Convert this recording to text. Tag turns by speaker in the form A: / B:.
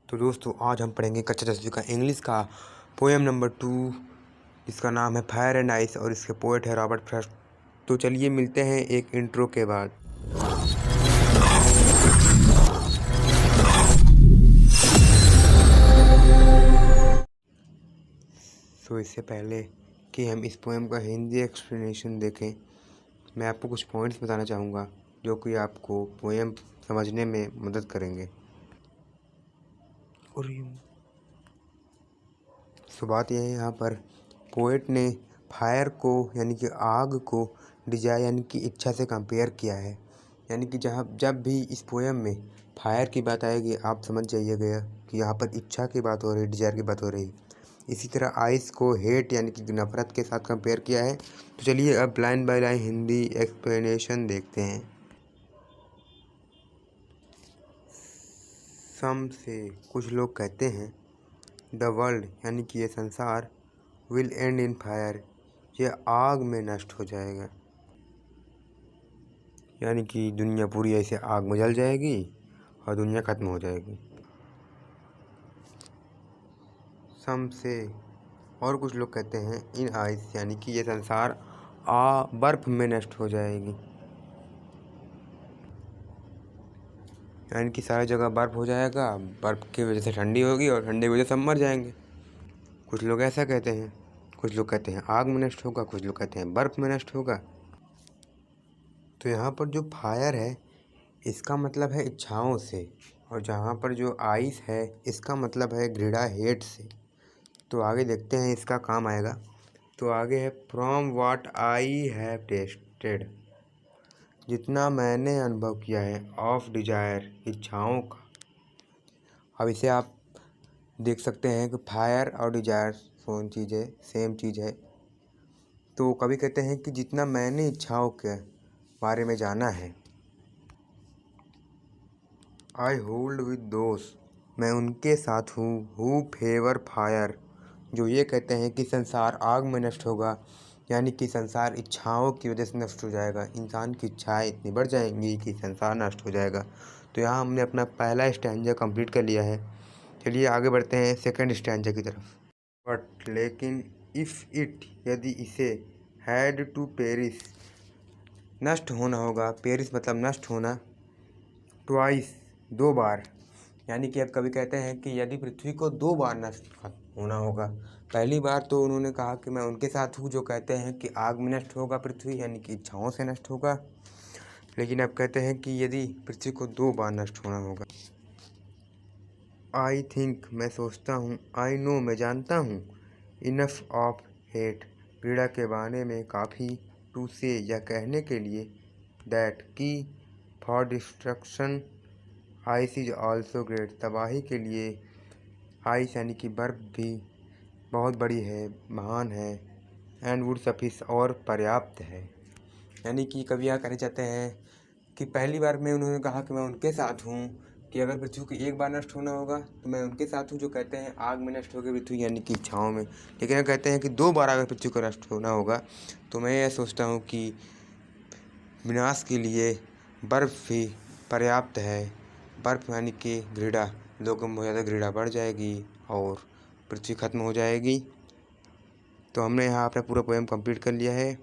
A: तो दोस्तों आज हम पढ़ेंगे कच्चा तस्वीर का इंग्लिश का पोएम नंबर 2, इसका नाम है फायर एंड आइस और इसके पोएट है रॉबर्ट फ्रॉस्ट। तो चलिए मिलते हैं एक इंट्रो के बाद। तो इससे पहले कि हम इस पोएम का हिंदी एक्सप्लेनेशन देखें, मैं आपको कुछ पॉइंट्स बताना चाहूँगा जो कि आपको पोएम समझने में मदद करेंगे। और तो बात यह है, यहाँ पर पोएट ने फायर को यानी कि आग को डिजायर यानी कि इच्छा से कंपेयर किया है। यानी कि जब भी इस पोएम में फायर की बात आएगी आप समझ जाइएगा कि यहाँ पर इच्छा की बात हो रही, डिजायर की बात हो रही। इसी तरह आइस को हेट यानी कि नफरत के साथ कंपेयर किया है। तो चलिए अब line by line Hindi explanation देखते हैं। सम से कुछ लोग कहते हैं द वर्ल्ड यानी कि ये संसार विल एंड इन फायर, ये आग में नष्ट हो जाएगा। यानी कि दुनिया पूरी ऐसे आग में जल जाएगी और दुनिया ख़त्म हो जाएगी। सम से और कुछ लोग कहते हैं इन आइस यानी कि ये संसार बर्फ़ में नष्ट हो जाएगी। यानी कि सारी जगह बर्फ़ हो जाएगा, बर्फ़ की वजह से ठंडी होगी और ठंडी की वजह से सब मर जाएंगे। कुछ लोग ऐसा कहते हैं, कुछ लोग कहते हैं आग में नष्ट होगा, कुछ लोग कहते हैं बर्फ़ में नष्ट होगा। तो यहाँ पर जो फायर है इसका मतलब है इच्छाओं से, और जहाँ पर जो आइस है इसका मतलब है घृणा, हेट से। तो आगे देखते हैं इसका काम आएगा। तो आगे है from what I have tested, जितना मैंने अनुभव किया है, ऑफ डिजायर, इच्छाओं का। अब इसे आप देख सकते हैं कि फायर और डिजायर सेम चीज़ है। तो कभी कहते हैं कि जितना मैंने इच्छाओं के बारे में जाना है, आई होल्ड विद दोस्त, मैं उनके साथ हूँ, हु फेवर फायर, जो ये कहते हैं कि संसार आग में नष्ट होगा। यानी कि संसार इच्छाओं की वजह से नष्ट हो जाएगा, इंसान की इच्छाएं इतनी बढ़ जाएंगी कि संसार नष्ट हो जाएगा। तो यहाँ हमने अपना पहला स्टैंजा कंप्लीट कर लिया है। चलिए आगे बढ़ते हैं सेकंड स्टैंजा की तरफ। बट लेकिन इफ़ इट, यदि इसे, हैड टू पेरिस, नष्ट होना होगा, पेरिस मतलब नष्ट होना, ट्वाइस, 2 बार। यानी कि अब कभी कहते हैं कि यदि पृथ्वी को 2 बार नष्ट होना होगा। पहली बार तो उन्होंने कहा कि मैं उनके साथ हूँ जो कहते हैं कि आग में नष्ट होगा पृथ्वी, यानी कि इच्छाओं से नष्ट होगा। लेकिन अब कहते हैं कि यदि पृथ्वी को 2 बार नष्ट होना होगा। आई थिंक, मैं सोचता हूँ, आई नो, मैं जानता हूँ, इनफ ऑफ हेट, पीड़ा के बारे में काफ़ी, टू से, यह कहने के लिए, दैट की, for destruction, ice is also great, तबाही के लिए आइस यानी कि बर्फ़ भी बहुत बड़ी है, महान है, एंड वुड सफिस, और पर्याप्त है। यानी कि कवि यहाँ कहना चाहते हैं कि पहली बार में उन्होंने कहा कि मैं उनके साथ हूँ, कि अगर पृथ्वी को 1 बार नष्ट होना होगा तो मैं उनके साथ हूँ जो कहते हैं आग में नष्ट होगी पृथ्वी, यानी कि इच्छाओं में। लेकिन ये कहते हैं कि 2 बार अगर पृथ्वी को नष्ट होना होगा तो मैं यह सोचता हूँ कि विनाश के लिए बर्फ़ भी पर्याप्त है। बर्फ़ यानी कि घृणा, लोगों में बहुत ज़्यादा घृणा बढ़ जाएगी और पृथ्वी ख़त्म हो जाएगी। तो हमने यहाँ अपना पूरा पोएम कंप्लीट कर लिया है।